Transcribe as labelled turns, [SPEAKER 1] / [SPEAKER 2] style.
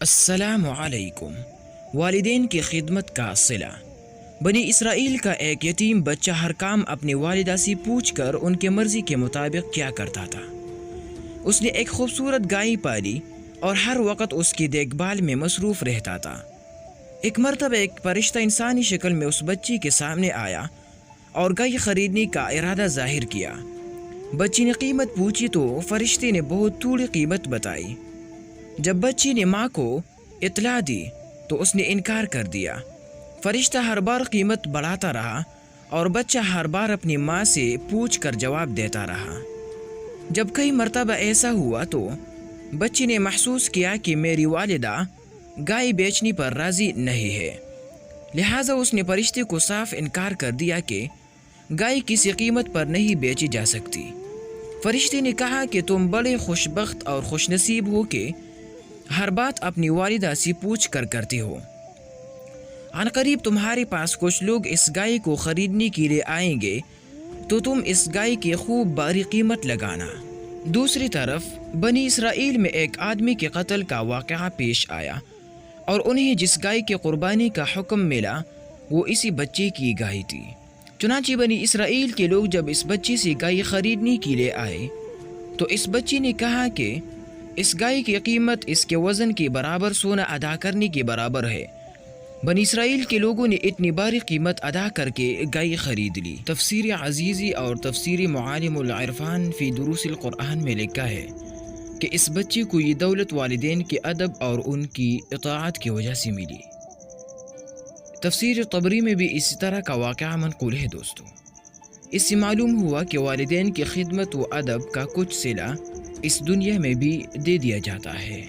[SPEAKER 1] السلام علیکم۔ والدین کی خدمت کا صلہ۔ بنی اسرائیل کا ایک یتیم بچہ ہر کام اپنی والدہ سے پوچھ کر ان کے مرضی کے مطابق کیا کرتا تھا۔ اس نے ایک خوبصورت گائے پالی اور ہر وقت اس کی دیکھ بھال میں مصروف رہتا تھا۔ ایک مرتبہ ایک فرشتہ انسانی شکل میں اس بچی کے سامنے آیا اور گائے خریدنے کا ارادہ ظاہر کیا۔ بچی نے قیمت پوچھی تو فرشتے نے بہت تھوڑی قیمت بتائی۔ جب بچی نے ماں کو اطلاع دی تو اس نے انکار کر دیا۔ فرشتہ ہر بار قیمت بڑھاتا رہا اور بچہ ہر بار اپنی ماں سے پوچھ کر جواب دیتا رہا۔ جب کئی مرتبہ ایسا ہوا تو بچی نے محسوس کیا کہ میری والدہ گائے بیچنے پر راضی نہیں ہے، لہٰذا اس نے فرشتے کو صاف انکار کر دیا کہ گائے کسی قیمت پر نہیں بیچی جا سکتی۔ فرشتے نے کہا کہ تم بڑے خوش بخت اور خوش نصیب ہو کہ ہر بات اپنی والدہ سے پوچھ کر کرتے ہو۔ عنقریب تمہارے پاس کچھ لوگ اس گائے کو خریدنے کے لیے آئیں گے تو تم اس گائے کی خوب باری قیمت لگانا۔ دوسری طرف بنی اسرائیل میں ایک آدمی کے قتل کا واقعہ پیش آیا اور انہیں جس گائے کی قربانی کا حکم ملا وہ اسی بچے کی گائے تھی۔ چنانچہ بنی اسرائیل کے لوگ جب اس بچے سے گائے خریدنے کے لیے آئے تو اس بچے نے کہا کہ اس گائے کی قیمت اس کے وزن کے برابر سونا ادا کرنے کے برابر ہے۔ بنی اسرائیل کے لوگوں نے اتنی باری قیمت ادا کر کے گائے خرید لی۔ تفسیر عزیزی اور تفسیر معالم العرفان فی دروس القرآن میں لکھا ہے کہ اس بچے کو یہ دولت والدین کے ادب اور ان کی اطاعت کی وجہ سے ملی۔ تفسیر طبری میں بھی اسی طرح کا واقعہ منقول ہے دوستو۔ اس سے معلوم ہوا کہ والدین کی خدمت و ادب کا کچھ صلہ اس دنیا میں بھی دے دیا جاتا ہے۔